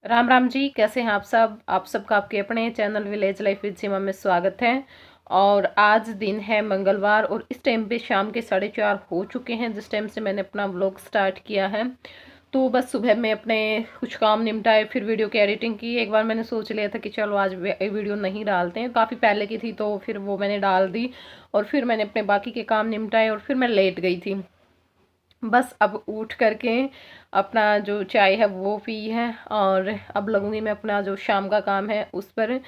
राम राम जी, कैसे हैं आप सबका आपके अपने चैनल विलेज लाइफ विद सीमा में स्वागत है। और आज दिन है मंगलवार और इस टाइम पे शाम के 4:30 हो चुके हैं जिस टाइम से मैंने अपना व्लॉग स्टार्ट किया है। तो बस सुबह में अपने कुछ काम निपटाए, फिर वीडियो की एडिटिंग की। एक बार मैंने सोच लिया था कि चलो आज वीडियो नहीं डालते हैं, काफ़ी पहले की थी तो फिर वो मैंने डाल दी। और फिर मैंने अपने बाकी के काम निपटाए और फिर मैं लेट गई थी। बस अब उठ करके अपना जो चाय है वो पी है और अब लगूंगी मैं अपना जो शाम का काम है उस पर।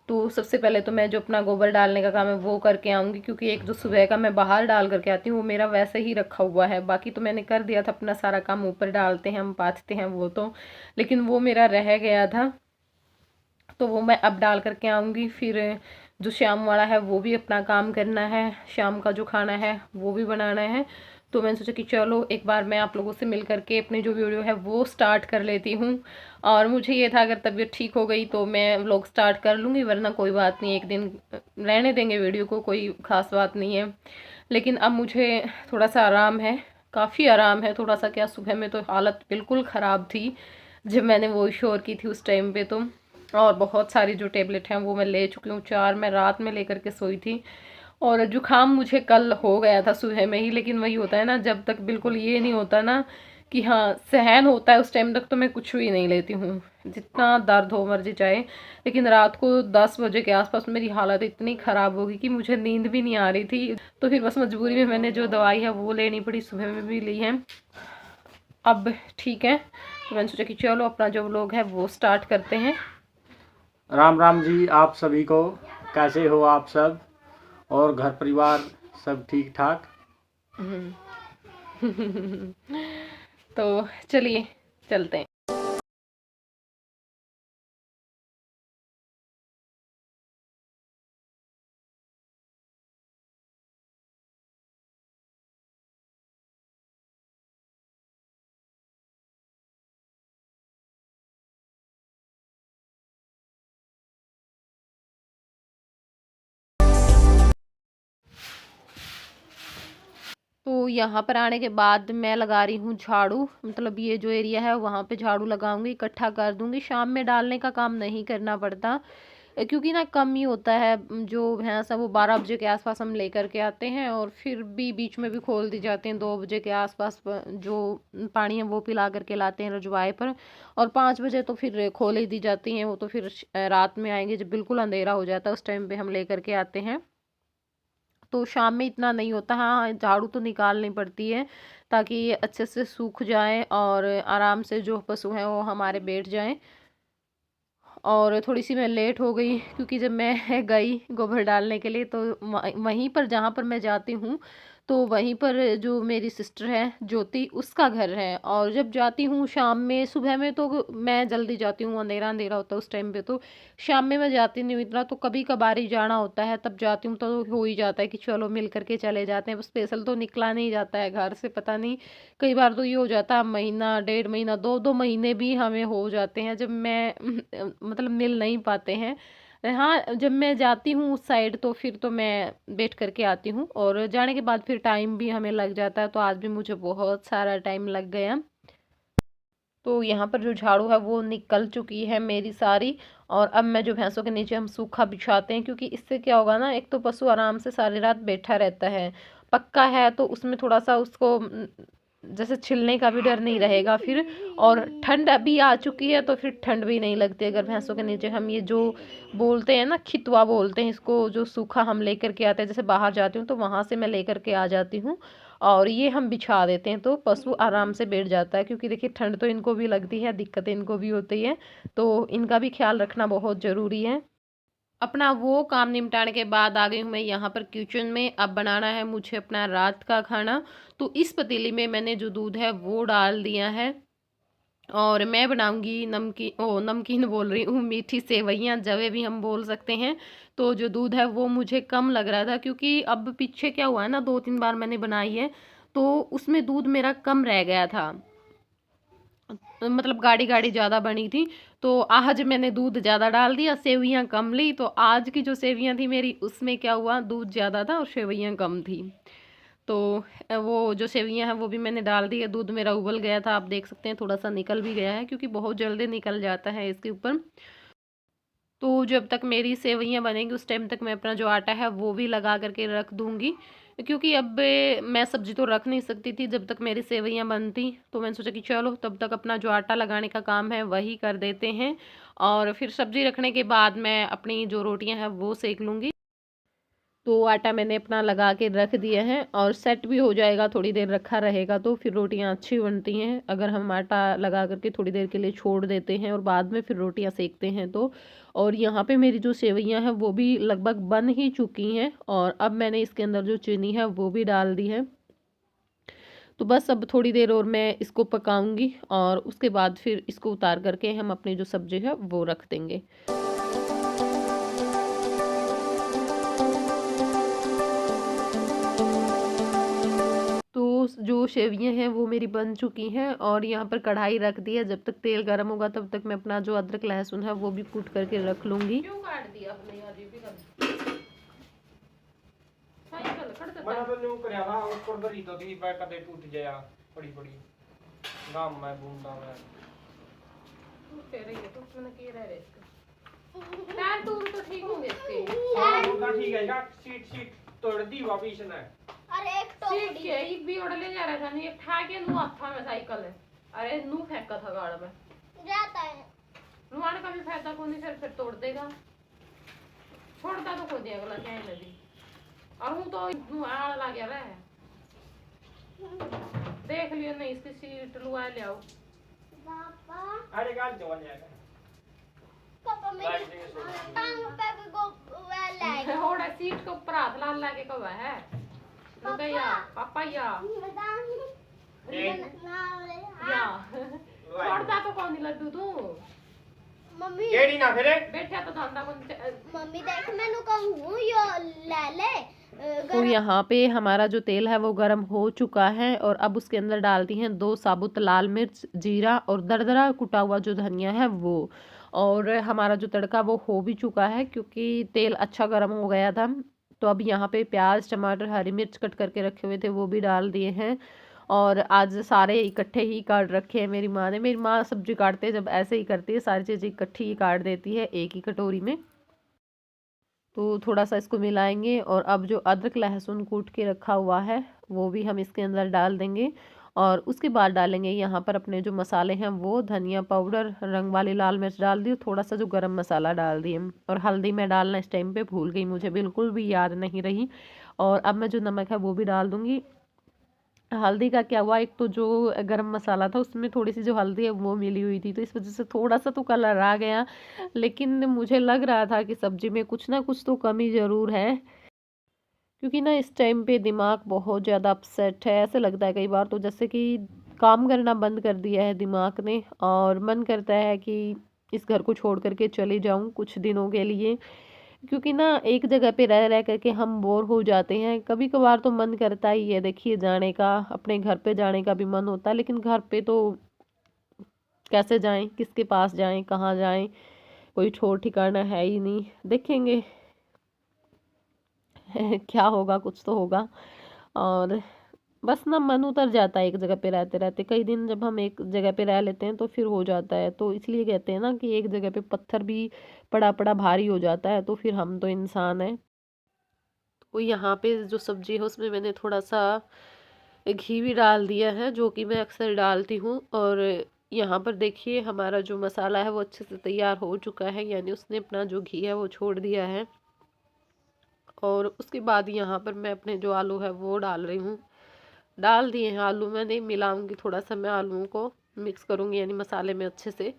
तो सबसे पहले तो मैं जो अपना गोबर डालने का काम है वो करके आऊँगी, क्योंकि एक जो सुबह का मैं बाहर डाल करके आती हूँ वो मेरा वैसे ही रखा हुआ है। बाकी तो मैंने कर दिया था अपना सारा काम, ऊपर डालते हैं हम, पाथते हैं वो तो, लेकिन वो मेरा रह गया था। तो वो मैं अब डाल करके आऊँगी। फिर जो शाम वाला है वो भी अपना काम करना है, शाम का जो खाना है वो भी बनाना है। तो मैंने सोचा कि चलो एक बार मैं आप लोगों से मिल करके अपनी जो वीडियो है वो स्टार्ट कर लेती हूँ। और मुझे ये था अगर तबीयत ठीक हो गई तो मैं व्लॉग स्टार्ट कर लूँगी, वरना कोई बात नहीं, एक दिन रहने देंगे वीडियो को, कोई ख़ास बात नहीं है। लेकिन अब मुझे थोड़ा सा आराम है, काफ़ी आराम है थोड़ा सा। क्या, सुबह में तो हालत बिल्कुल ख़राब थी जब मैंने वॉइस ओवर की थी उस टाइम पे तो। और बहुत सारी जो टेबलेट हैं वो मैं ले चुकी हूँ, 4 मैं रात में लेकर के सोई थी। और जुकाम मुझे कल हो गया था सुबह में ही, लेकिन वही होता है ना, जब तक बिल्कुल ये नहीं होता ना कि हाँ सहन होता है उस टाइम तक तो मैं कुछ भी नहीं लेती हूँ, जितना दर्द हो मर्जी चाहे। लेकिन रात को 10 बजे के आसपास मेरी हालत इतनी ख़राब होगी कि मुझे नींद भी नहीं आ रही थी। तो फिर बस मजबूरी में मैंने जो दवाई है वो लेनी पड़ी, सुबह में भी ली है। अब ठीक है, तो मैंने सोचा कि चलो अपना जो व्लॉग है वो स्टार्ट करते हैं। राम राम जी आप सभी को। कैसे हो आप सब और घर परिवार सब ठीक ठाक? तो चलिए चलते हैं। तो यहाँ पर आने के बाद मैं लगा रही हूँ झाड़ू, मतलब ये जो एरिया है वहाँ पे झाड़ू लगाऊंगी, इकट्ठा कर दूंगी। शाम में डालने का काम नहीं करना पड़ता, क्योंकि ना कम ही होता है। जो भैंस है वो 12 बजे के आसपास हम लेकर के आते हैं और फिर भी बीच में भी खोल दी जाते हैं 2 बजे के आसपास। जो पानी है वो पिला करके लाते हैं रजवाए पर। और 5 बजे तो फिर खोल ही दी जाती हैं वो, तो फिर रात में आएंगे जब बिल्कुल अंधेरा हो जाता है उस टाइम पे हम लेकर के आते हैं। तो शाम में इतना नहीं होता। हाँ, झाड़ू तो निकालनी पड़ती है ताकि ये अच्छे से सूख जाए और आराम से जो पशु हैं वो हमारे बैठ जाएं। और थोड़ी सी मैं लेट हो गई क्योंकि जब मैं गई गोबर डालने के लिए तो वहीं पर जहाँ पर मैं जाती हूँ तो वहीं पर जो मेरी सिस्टर है ज्योति, उसका घर है। और जब जाती हूँ शाम में, सुबह में तो मैं जल्दी जाती हूँ, अंधेरा अंधेरा होता है उस टाइम पे। तो शाम में मैं जाती नहीं हूँ इतना, तो कभी कभार ही जाना होता है तब जाती हूँ। तो हो ही जाता है कि चलो मिल करके चले जाते हैं, स्पेशल तो निकला नहीं जाता है घर से, पता नहीं। कई बार तो ये हो जाता है महीना, 1.5 महीना, 2-2 महीने भी हमें हो जाते हैं जब मैं मतलब मिल नहीं पाते हैं। हाँ, जब मैं जाती हूँ उस साइड तो फिर तो मैं वेट करके आती हूँ, और जाने के बाद फिर टाइम भी हमें लग जाता है। तो आज भी मुझे बहुत सारा टाइम लग गया। तो यहाँ पर जो झाड़ू है वो निकल चुकी है मेरी सारी। और अब मैं जो भैंसों के नीचे हम सूखा बिछाते हैं, क्योंकि इससे क्या होगा ना, एक तो पशु आराम से सारी रात बैठा रहता है। पक्का है तो उसमें थोड़ा सा उसको जैसे छिलने का भी डर नहीं रहेगा फिर। और ठंड अभी आ चुकी है तो फिर ठंड भी नहीं लगती अगर भैंसों के नीचे हम ये जो बोलते हैं ना, खितवा बोलते हैं इसको, जो सूखा हम लेकर के आते हैं। जैसे बाहर जाती हूँ तो वहां से मैं लेकर के आ जाती हूँ और ये हम बिछा देते हैं तो पशु आराम से बैठ जाता है। क्योंकि देखिए ठंड तो इनको भी लगती है, दिक्कतें इनको भी होती है, तो इनका भी ख्याल रखना बहुत ज़रूरी है। अपना वो काम निपटाने के बाद आ गई हूँ मैं यहाँ पर किचन में। अब बनाना है मुझे अपना रात का खाना। तो इस पतीली में मैंने जो दूध है वो डाल दिया है और मैं बनाऊंगी नमकीन, नमकीन बोल रही हूँ, मीठी सेवइयाँ, जवे भी हम बोल सकते हैं। तो जो दूध है वो मुझे कम लग रहा था, क्योंकि अब पीछे क्या हुआ है ना, 2-3 बार मैंने बनाई है तो उसमें दूध मेरा कम रह गया था, मतलब गाढ़ी गाढ़ी ज़्यादा बनी थी। तो आज मैंने दूध ज़्यादा डाल दिया, सेवइयाँ कम ली। तो आज की जो सेवइयाँ थी मेरी उसमें क्या हुआ, दूध ज़्यादा था और सेवइयाँ कम थी। तो वो जो सेवइयाँ हैं वो भी मैंने डाल दी है। दूध मेरा उबल गया था, आप देख सकते हैं थोड़ा सा निकल भी गया है, क्योंकि बहुत जल्दी निकल जाता है इसके ऊपर। तो जब तक मेरी सेवइयाँ बनेंगी उस टाइम तक मैं अपना जो आटा है वो भी लगा करके रख दूँगी, क्योंकि अब मैं सब्ज़ी तो रख नहीं सकती थी जब तक मेरी सेवइयाँ बनती। तो मैंने सोचा कि चलो तब तक अपना जो आटा लगाने का काम है वही कर देते हैं, और फिर सब्ज़ी रखने के बाद मैं अपनी जो रोटियाँ हैं वो सेक लूँगी। तो आटा मैंने अपना लगा के रख दिया है और सेट भी हो जाएगा, थोड़ी देर रखा रहेगा तो फिर रोटियां अच्छी बनती हैं। अगर हम आटा लगा करके थोड़ी देर के लिए छोड़ देते हैं और बाद में फिर रोटियां सेकते हैं तो। और यहाँ पे मेरी जो सेवइयां हैं वो भी लगभग बन ही चुकी हैं, और अब मैंने इसके अंदर जो चीनी है वो भी डाल दी है। तो बस अब थोड़ी देर और मैं इसको पकाऊंगी, और उसके बाद फिर इसको उतार करके हम अपनी जो सब्जी है वो रख देंगे। तो जो सेवियाँ हैं वो मेरी बन चुकी हैं, और यहाँ पर कढ़ाई रख दी है। जब तक तेल गर्म होगा तब तक मैं अपना जो अदरक लहसुन है वो भी कूट करके रख लूँगी। क्यों काट दिया आपने यार, ये भी कर साइकिल खड़ जाता मैं तो न्यू करयावा ऊपर दरी तो थी बैक कदे टूट जाया बड़ी बड़ी गाम में बूंदा मैं टूटे रही है तो मैंने की रह इसका टायर टूल तो ठीक होंगे इसके। हां ठीक है का सीट सीट तोड़ दी वापिस ने। अरे एक सीट के एक भी ओढ़ ले जा रहा था, नहीं एक ठा के नु हाथ में साइकिल है। अरे नु फेंका था गाड़ में जाता है रुआन का भी फायदा को नहीं, फिर तोड़ देगा, छोड़ता तो खोद दिया अगला क्या है नदी। और हूँ तो आड़ ला गया रहा देख लियो, नहीं इसकी सीट लुआ ले आओ पापा। अरे गाल जवन जाएगा पापा मेरी टांग पे भी को वेल है होड़ा सीट के ऊपर हाथ लाल लाके कब है लुका या पापा या छोड़ता तो कौन नहीं लड्डू तू मम्मी केड़ी ना फिरे बैठा तो धंधा कौन। मम्मी देख मैंने कहूँ यो ले ले तो यहाँ पे हमारा जो तेल है वो गर्म हो चुका है, और अब उसके अंदर डालती हैं 2 साबुत लाल मिर्च, जीरा और दरदरा कुटा हुआ जो धनिया है वो। और हमारा जो तड़का वो हो भी चुका है क्योंकि तेल अच्छा गर्म हो गया था। तो अब यहाँ पे प्याज, टमाटर, हरी मिर्च कट करके रखे हुए थे वो भी डाल दिए हैं, और आज सारे इकट्ठे ही काट रखे हैं मेरी माँ ने। मेरी माँ सब्जी काटते हैं जब ऐसे ही करती है, सारी चीज़ें इकट्ठी ही काट देती है एक ही कटोरी में। तो थोड़ा सा इसको मिलाएंगे, और अब जो अदरक लहसुन कूट के रखा हुआ है वो भी हम इसके अंदर डाल देंगे, और उसके बाद डालेंगे यहाँ पर अपने जो मसाले हैं वो धनिया पाउडर, रंग वाली लाल मिर्च डाल दी, थोड़ा सा जो गरम मसाला डाल दिए, और हल्दी मैं डालना इस टाइम पे भूल गई, मुझे बिल्कुल भी याद नहीं रही। और अब मैं जो नमक है वो भी डाल दूँगी। हल्दी का क्या हुआ, एक तो जो गरम मसाला था उसमें थोड़ी सी जो हल्दी है वो मिली हुई थी, तो इस वजह से थोड़ा सा तो कलर आ गया, लेकिन मुझे लग रहा था कि सब्जी में कुछ ना कुछ तो कमी ज़रूर है, क्योंकि ना इस टाइम पे दिमाग बहुत ज़्यादा अपसेट है। ऐसे लगता है कई बार तो जैसे कि काम करना बंद कर दिया है दिमाग ने, और मन करता है कि इस घर को छोड़ करके चली जाऊं कुछ दिनों के लिए, क्योंकि ना एक जगह पे रह रह करके हम बोर हो जाते हैं। कभी कभार तो मन करता ही है देखिए जाने का, अपने घर पे जाने का भी मन होता है, लेकिन घर पे तो कैसे जाएं, किसके पास जाएं, कहाँ जाएं, कोई ठौर ठिकाना है ही नहीं। देखेंगे क्या होगा, कुछ तो होगा। और बस ना मन उतर जाता है एक जगह पे रहते रहते, कई दिन जब हम एक जगह पे रह लेते हैं तो फिर हो जाता है। तो इसलिए कहते हैं ना कि एक जगह पे पत्थर भी पड़ा पड़ा भारी हो जाता है, तो फिर हम तो इंसान हैं। तो यहाँ पे जो सब्जी है उसमें मैंने थोड़ा सा घी भी डाल दिया है, जो कि मैं अक्सर डालती हूँ। और यहाँ पर देखिए हमारा जो मसाला है वो अच्छे से तैयार हो चुका है, यानी उसने अपना जो घी है वो छोड़ दिया है। और उसके बाद यहाँ पर मैं अपने जो आलू है वो डाल रही हूँ, डाल दिए हैं आलू। मैं नहीं मिलाऊंगी, थोड़ा सा मैं आलूओं को मिक्स करूँगी यानी मसाले में अच्छे से,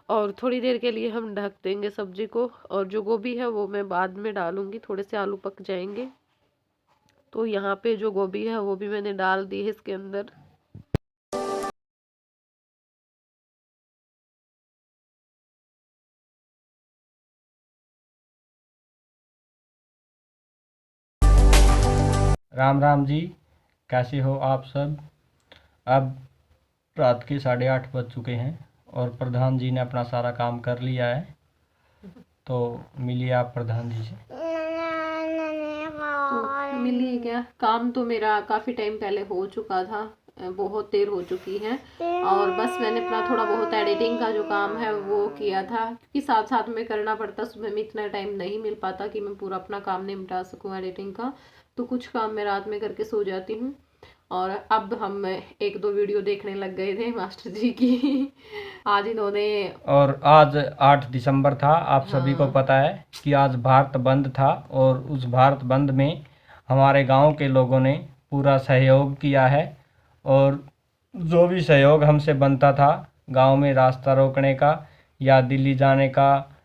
और थोड़ी देर के लिए हम ढक देंगे सब्जी को। और जो गोभी है वो मैं बाद में डालूंगी, थोड़े से आलू पक जाएंगे। तो यहाँ पे जो गोभी है वो भी मैंने डाल दी है इसके अंदर। राम राम जी, कैसे हो आप सब। अब रात के 8:30 बज चुके हैं और प्रधान जी ने अपना सारा काम कर लिया है, तो मिलिए आप प्रधान जी से। तो मिली क्या? काम तो मेरा काफ़ी टाइम पहले हो चुका था, बहुत देर हो चुकी है। और बस मैंने अपना थोड़ा बहुत एडिटिंग का जो काम है वो किया था, क्योंकि साथ साथ में करना पड़ता, सुबह में इतना टाइम नहीं मिल पाता कि मैं पूरा अपना काम निपटा सकूं एडिटिंग का। तो कुछ काम मैं रात में करके सो जाती हूँ। और अब हम एक दो वीडियो देखने लग गए थे मास्टर जी की। आज इन्होंने, और आज 8 दिसंबर था, आप सभी को हाँ, पता है कि आज भारत बंद था। और उस भारत बंद में हमारे गांव के लोगों ने पूरा सहयोग किया है। और जो भी सहयोग हमसे बनता था गांव में रास्ता रोकने का या दिल्ली जाने का,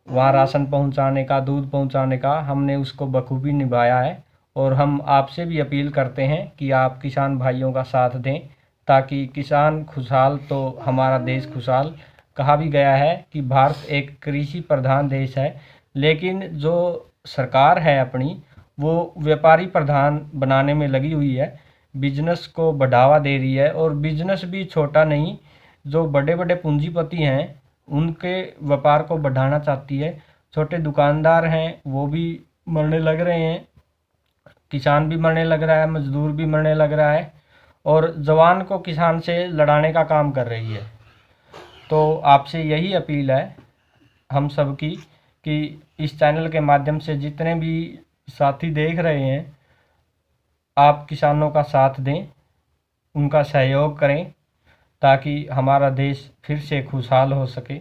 वहाँ राशन पहुँचाने का, दूध पहुँचाने का, हमने उसको बखूबी निभाया है। और हम आपसे भी अपील करते हैं कि आप किसान भाइयों का साथ दें, ताकि किसान खुशहाल तो हमारा देश खुशहाल। कहा भी गया है कि भारत एक कृषि प्रधान देश है, लेकिन जो सरकार है अपनी, वो व्यापारी प्रधान बनाने में लगी हुई है, बिजनेस को बढ़ावा दे रही है। और बिजनेस भी छोटा नहीं, जो बड़े बड़े पूंजीपति हैं उनके व्यापार को बढ़ाना चाहती है। छोटे दुकानदार हैं वो भी मरने लग रहे हैं, किसान भी मरने लग रहा है, मजदूर भी मरने लग रहा है, और जवान को किसान से लड़ाने का काम कर रही है। तो आपसे यही अपील है हम सब की कि इस चैनल के माध्यम से जितने भी साथी देख रहे हैं, आप किसानों का साथ दें, उनका सहयोग करें, ताकि हमारा देश फिर से खुशहाल हो सके।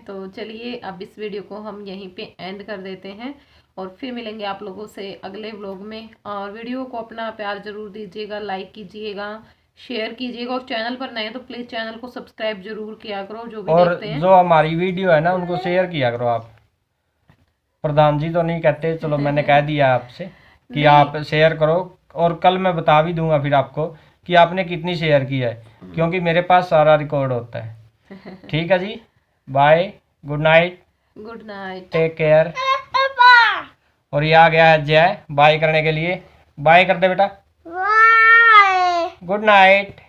तो चलिए अब इस वीडियो को हम यहीं पे एंड कर देते हैं, और फिर मिलेंगे आप लोगों से अगले व्लॉग में। और वीडियो को अपना प्यार जरूर दीजिएगा, लाइक कीजिएगा, शेयर कीजिएगा, और चैनल पर नए हैं तो प्लीज़ चैनल को सब्सक्राइब जरूर किया करो जो भी और देखते हैं। जो हमारी वीडियो है ना उनको शेयर किया करो आप। प्रधान जी तो नहीं कहते, चलो मैंने कह दिया आपसे कि आप शेयर करो। और कल मैं बता भी दूंगा फिर आपको कि आपने कितनी शेयर की है, क्योंकि मेरे पास सारा रिकॉर्ड होता है। ठीक है जी, bye, good night, good night, take care. और ये आ गया है जय बाय करने के लिए। बाय कर दे बेटा, बाय। Good night.